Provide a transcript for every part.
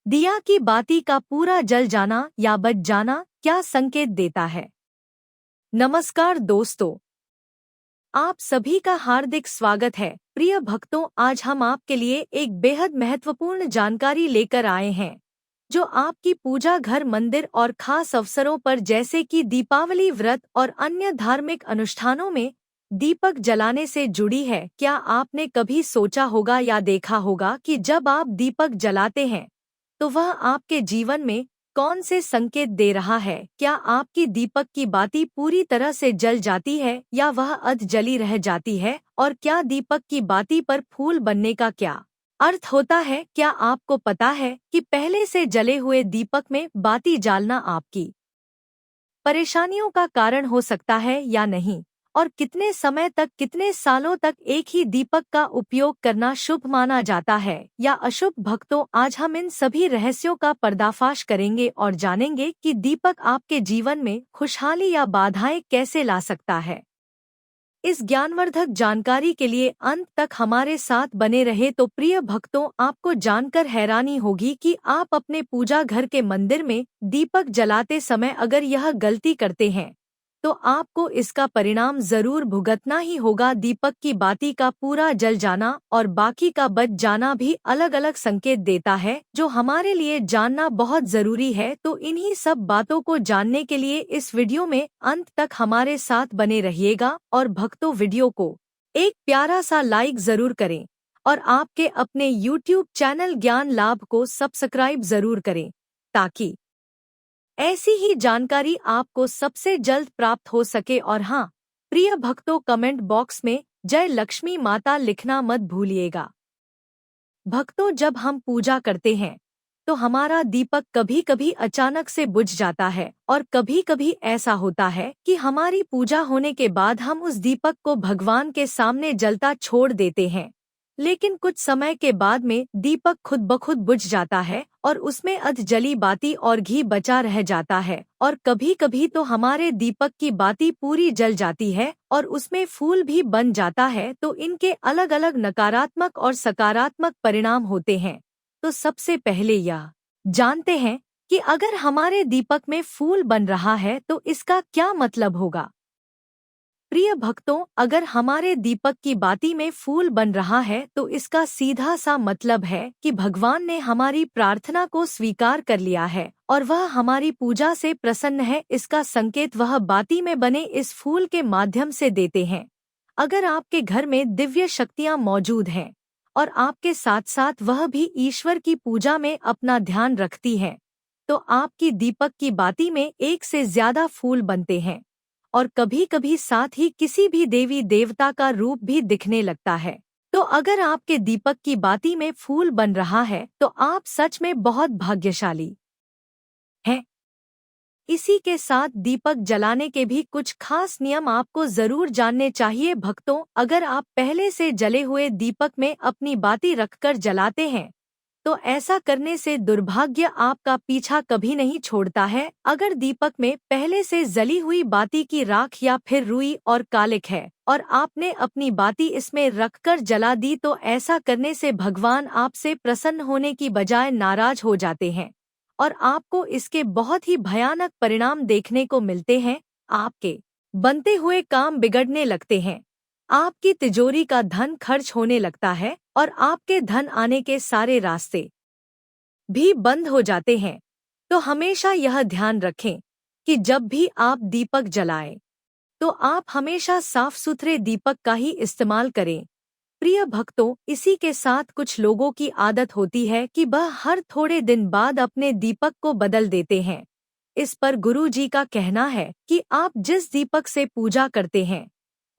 दिया की बाती का पूरा जल जाना या बच जाना क्या संकेत देता है? नमस्कार दोस्तों, आप सभी का हार्दिक स्वागत है। प्रिय भक्तों, आज हम आपके लिए एक बेहद महत्वपूर्ण जानकारी लेकर आए हैं जो आपकी पूजा घर, मंदिर और खास अवसरों पर जैसे कि दीपावली व्रत और अन्य धार्मिक अनुष्ठानों में दीपक जलाने से जुड़ी है। क्या आपने कभी सोचा होगा या देखा होगा कि जब आप दीपक जलाते हैं तो वह आपके जीवन में कौन से संकेत दे रहा है? क्या आपकी दीपक की बाती पूरी तरह से जल जाती है या वह अध जली रह जाती है? और क्या दीपक की बाती पर फूल बनने का क्या अर्थ होता है? क्या आपको पता है कि पहले से जले हुए दीपक में बाती जालना आपकी परेशानियों का कारण हो सकता है या नहीं? और कितने समय तक, कितने सालों तक एक ही दीपक का उपयोग करना शुभ माना जाता है या अशुभ? भक्तों, आज हम इन सभी रहस्यों का पर्दाफाश करेंगे और जानेंगे कि दीपक आपके जीवन में खुशहाली या बाधाएं कैसे ला सकता है। इस ज्ञानवर्धक जानकारी के लिए अंत तक हमारे साथ बने रहे तो प्रिय भक्तों, आपको जानकर हैरानी होगी कि आप अपने पूजा घर के मंदिर में दीपक जलाते समय अगर यह गलती करते हैं तो आपको इसका परिणाम जरूर भुगतना ही होगा। दीपक की बाती का पूरा जल जाना और बाकी का बच जाना भी अलग अलग संकेत देता है जो हमारे लिए जानना बहुत जरूरी है। तो इन्हीं सब बातों को जानने के लिए इस वीडियो में अंत तक हमारे साथ बने रहिएगा। और भक्तों, वीडियो को एक प्यारा सा लाइक जरूर करें और आपके अपने YouTube चैनल ज्ञान लाभ को सब्सक्राइब जरूर करें ताकि ऐसी ही जानकारी आपको सबसे जल्द प्राप्त हो सके। और हाँ प्रिय भक्तों, कमेंट बॉक्स में जय लक्ष्मी माता लिखना मत भूलिएगा। भक्तों, जब हम पूजा करते हैं तो हमारा दीपक कभी कभी अचानक से बुझ जाता है और कभी कभी ऐसा होता है कि हमारी पूजा होने के बाद हम उस दीपक को भगवान के सामने जलता छोड़ देते हैं। लेकिन कुछ समय के बाद में दीपक खुद ब खुद बुझ जाता है और उसमें अध जली बाती और घी बचा रह जाता है। और कभी कभी तो हमारे दीपक की बाती पूरी जल जाती है और उसमें फूल भी बन जाता है। तो इनके अलग अलग नकारात्मक और सकारात्मक परिणाम होते हैं। तो सबसे पहले यह जानते हैं कि अगर हमारे दीपक में फूल बन रहा है तो इसका क्या मतलब होगा। प्रिय भक्तों, अगर हमारे दीपक की बाती में फूल बन रहा है तो इसका सीधा सा मतलब है कि भगवान ने हमारी प्रार्थना को स्वीकार कर लिया है और वह हमारी पूजा से प्रसन्न है। इसका संकेत वह बाती में बने इस फूल के माध्यम से देते हैं। अगर आपके घर में दिव्य शक्तियां मौजूद हैं और आपके साथ साथ वह भी ईश्वर की पूजा में अपना ध्यान रखती हैं, तो आपकी दीपक की बाती में एक से ज्यादा फूल बनते हैं और कभी कभी साथ ही किसी भी देवी देवता का रूप भी दिखने लगता है। तो अगर आपके दीपक की बाती में फूल बन रहा है तो आप सच में बहुत भाग्यशाली हैं। इसी के साथ दीपक जलाने के भी कुछ खास नियम आपको जरूर जानने चाहिए। भक्तों, अगर आप पहले से जले हुए दीपक में अपनी बाती रखकर जलाते हैं तो ऐसा करने से दुर्भाग्य आपका पीछा कभी नहीं छोड़ता है। अगर दीपक में पहले से जली हुई बाती की राख या फिर रुई और कालिक है और आपने अपनी बाती इसमें रखकर जला दी तो ऐसा करने से भगवान आपसे प्रसन्न होने की बजाय नाराज हो जाते हैं और आपको इसके बहुत ही भयानक परिणाम देखने को मिलते हैं। आपके बनते हुए काम बिगड़ने लगते हैं, आपकी तिजोरी का धन खर्च होने लगता है और आपके धन आने के सारे रास्ते भी बंद हो जाते हैं। तो हमेशा यह ध्यान रखें कि जब भी आप दीपक जलाएं तो आप हमेशा साफ सुथरे दीपक का ही इस्तेमाल करें। प्रिय भक्तों, इसी के साथ कुछ लोगों की आदत होती है कि वह हर थोड़े दिन बाद अपने दीपक को बदल देते हैं। इस पर गुरु जी का कहना है कि आप जिस दीपक से पूजा करते हैं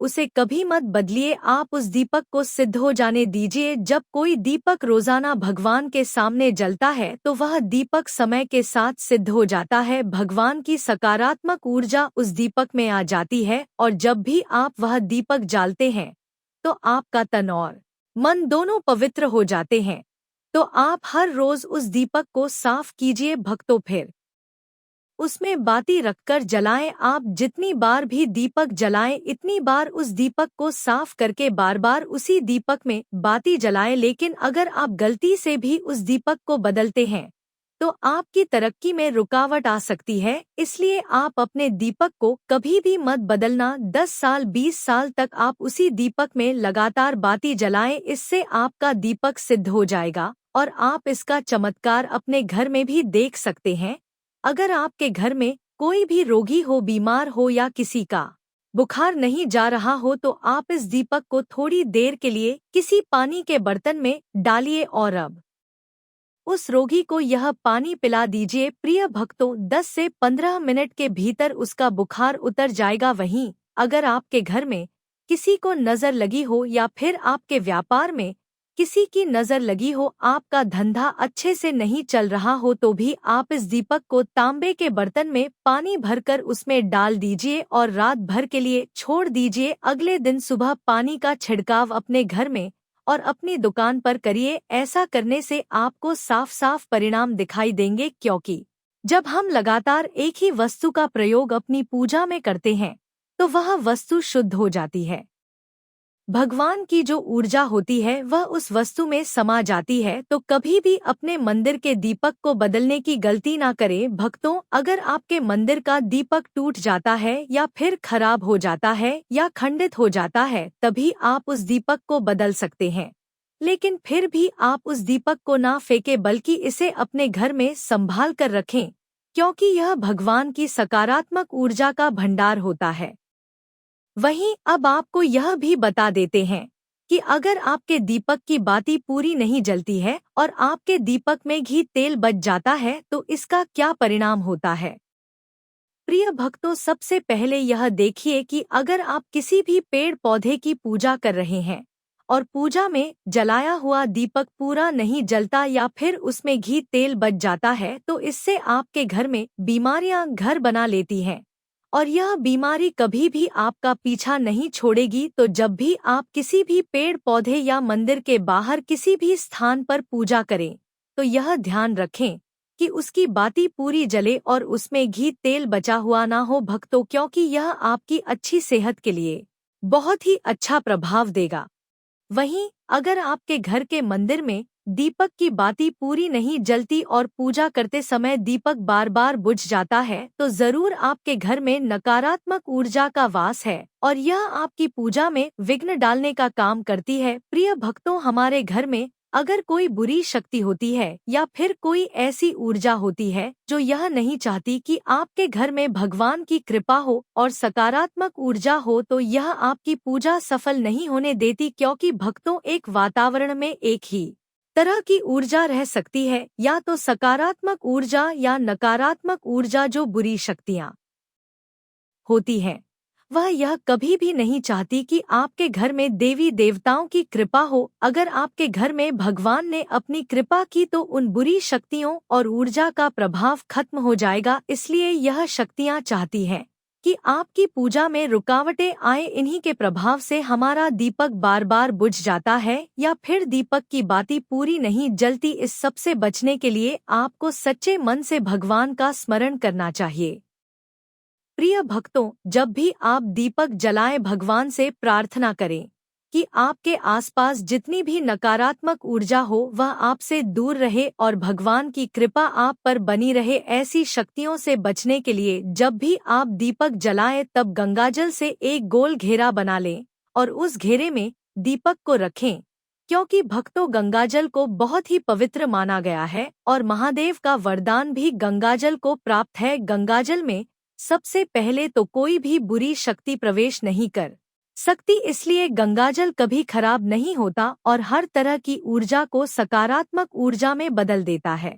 उसे कभी मत बदलिए, आप उस दीपक को सिद्ध हो जाने दीजिए। जब कोई दीपक रोजाना भगवान के सामने जलता है तो वह दीपक समय के साथ सिद्ध हो जाता है। भगवान की सकारात्मक ऊर्जा उस दीपक में आ जाती है और जब भी आप वह दीपक जालते हैं तो आपका तन और मन दोनों पवित्र हो जाते हैं। तो आप हर रोज उस दीपक को साफ कीजिए। भक्तों, फिर उसमें बाती रखकर जलाएं। आप जितनी बार भी दीपक जलाएं इतनी बार उस दीपक को साफ करके बार बार उसी दीपक में बाती जलाएं। लेकिन अगर आप गलती से भी उस दीपक को बदलते हैं तो आपकी तरक्की में रुकावट आ सकती है। इसलिए आप अपने दीपक को कभी भी मत बदलना। 10 साल 20 साल तक आप उसी दीपक में लगातार बाती जलाएं, इससे आपका दीपक सिद्ध हो जाएगा और आप इसका चमत्कार अपने घर में भी देख सकते हैं। अगर आपके घर में कोई भी रोगी हो, बीमार हो या किसी का बुखार नहीं जा रहा हो तो आप इस दीपक को थोड़ी देर के लिए किसी पानी के बर्तन में डालिए और अब उस रोगी को यह पानी पिला दीजिए। प्रिय भक्तों, 10 से 15 मिनट के भीतर उसका बुखार उतर जाएगा। वहीं अगर आपके घर में किसी को नजर लगी हो या फिर आपके व्यापार में किसी की नजर लगी हो, आपका धंधा अच्छे से नहीं चल रहा हो, तो भी आप इस दीपक को तांबे के बर्तन में पानी भरकर उसमें डाल दीजिए और रात भर के लिए छोड़ दीजिए। अगले दिन सुबह पानी का छिड़काव अपने घर में और अपनी दुकान पर करिए। ऐसा करने से आपको साफ साफ परिणाम दिखाई देंगे, क्योंकि जब हम लगातार एक ही वस्तु का प्रयोग अपनी पूजा में करते हैं तो वह वस्तु शुद्ध हो जाती है। भगवान की जो ऊर्जा होती है वह उस वस्तु में समा जाती है। तो कभी भी अपने मंदिर के दीपक को बदलने की गलती ना करें। भक्तों, अगर आपके मंदिर का दीपक टूट जाता है या फिर खराब हो जाता है या खंडित हो जाता है, तभी आप उस दीपक को बदल सकते हैं। लेकिन फिर भी आप उस दीपक को ना फेंकें, बल्कि इसे अपने घर में संभाल कर रखें, क्योंकि यह भगवान की सकारात्मक ऊर्जा का भंडार होता है। वहीं अब आपको यह भी बता देते हैं कि अगर आपके दीपक की बाती पूरी नहीं जलती है और आपके दीपक में घी तेल बच जाता है तो इसका क्या परिणाम होता है। प्रिय भक्तों, सबसे पहले यह देखिए कि अगर आप किसी भी पेड़ पौधे की पूजा कर रहे हैं और पूजा में जलाया हुआ दीपक पूरा नहीं जलता या फिर उसमें घी तेल बच जाता है, तो इससे आपके घर में बीमारियां घर बना लेती हैं और यह बीमारी कभी भी आपका पीछा नहीं छोड़ेगी। तो जब भी आप किसी भी पेड़ पौधे या मंदिर के बाहर किसी भी स्थान पर पूजा करें तो यह ध्यान रखें कि उसकी बाती पूरी जले और उसमें घी तेल बचा हुआ ना हो। भक्तों, क्योंकि यह आपकी अच्छी सेहत के लिए बहुत ही अच्छा प्रभाव देगा। वहीं अगर आपके घर के मंदिर में दीपक की बाती पूरी नहीं जलती और पूजा करते समय दीपक बार बार बुझ जाता है, तो जरूर आपके घर में नकारात्मक ऊर्जा का वास है और यह आपकी पूजा में विघ्न डालने का काम करती है। प्रिय भक्तों, हमारे घर में अगर कोई बुरी शक्ति होती है या फिर कोई ऐसी ऊर्जा होती है जो यह नहीं चाहती कि आपके घर में भगवान की कृपा हो और सकारात्मक ऊर्जा हो, तो यह आपकी पूजा सफल नहीं होने देती। क्योंकि भक्तों, एक वातावरण में एक ही तरह की ऊर्जा रह सकती है, या तो सकारात्मक ऊर्जा या नकारात्मक ऊर्जा। जो बुरी शक्तियाँ होती हैं वह यह कभी भी नहीं चाहती कि आपके घर में देवी देवताओं की कृपा हो। अगर आपके घर में भगवान ने अपनी कृपा की तो उन बुरी शक्तियों और ऊर्जा का प्रभाव खत्म हो जाएगा। इसलिए यह शक्तियाँ चाहती हैं कि आपकी पूजा में रुकावटें आए। इन्हीं के प्रभाव से हमारा दीपक बार बार बुझ जाता है या फिर दीपक की बाती पूरी नहीं जलती। इस सब से बचने के लिए आपको सच्चे मन से भगवान का स्मरण करना चाहिए। प्रिय भक्तों, जब भी आप दीपक जलाएं, भगवान से प्रार्थना करें कि आपके आसपास जितनी भी नकारात्मक ऊर्जा हो वह आपसे दूर रहे और भगवान की कृपा आप पर बनी रहे। ऐसी शक्तियों से बचने के लिए जब भी आप दीपक जलाएं तब गंगाजल से एक गोल घेरा बना लें और उस घेरे में दीपक को रखें, क्योंकि भक्तों, गंगाजल को बहुत ही पवित्र माना गया है और महादेव का वरदान भी गंगाजल को प्राप्त है। गंगाजल में सबसे पहले तो कोई भी बुरी शक्ति प्रवेश नहीं कर सकती, इसलिए गंगाजल कभी खराब नहीं होता और हर तरह की ऊर्जा को सकारात्मक ऊर्जा में बदल देता है।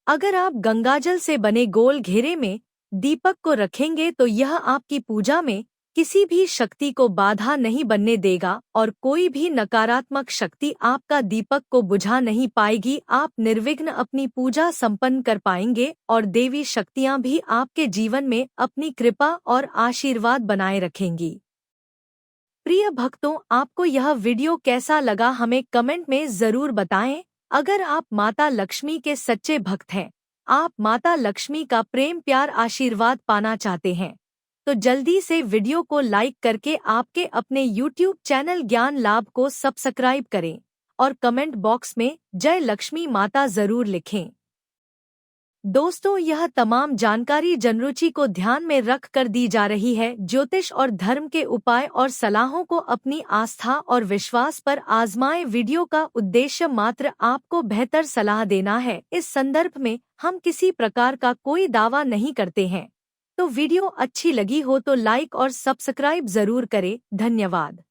अगर आप गंगाजल से बने गोल घेरे में दीपक को रखेंगे तो यह आपकी पूजा में किसी भी शक्ति को बाधा नहीं बनने देगा और कोई भी नकारात्मक शक्ति आपका दीपक को बुझा नहीं पाएगी। आप निर्विघ्न अपनी पूजा संपन्न कर पाएंगे और देवी शक्तियां भी आपके जीवन में अपनी कृपा और आशीर्वाद बनाए रखेंगी। प्रिय भक्तों, आपको यह वीडियो कैसा लगा हमें कमेंट में जरूर बताएं। अगर आप माता लक्ष्मी के सच्चे भक्त हैं, आप माता लक्ष्मी का प्रेम प्यार आशीर्वाद पाना चाहते हैं, तो जल्दी से वीडियो को लाइक करके आपके अपने YouTube चैनल ज्ञान लाभ को सब्सक्राइब करें और कमेंट बॉक्स में जय लक्ष्मी माता जरूर लिखें। दोस्तों, यह तमाम जानकारी जनरुचि को ध्यान में रख कर दी जा रही है। ज्योतिष और धर्म के उपाय और सलाहों को अपनी आस्था और विश्वास पर आजमाएं। वीडियो का उद्देश्य मात्र आपको बेहतर सलाह देना है। इस संदर्भ में हम किसी प्रकार का कोई दावा नहीं करते हैं। तो वीडियो अच्छी लगी हो तो लाइक और सब्सक्राइब जरूर करें। धन्यवाद।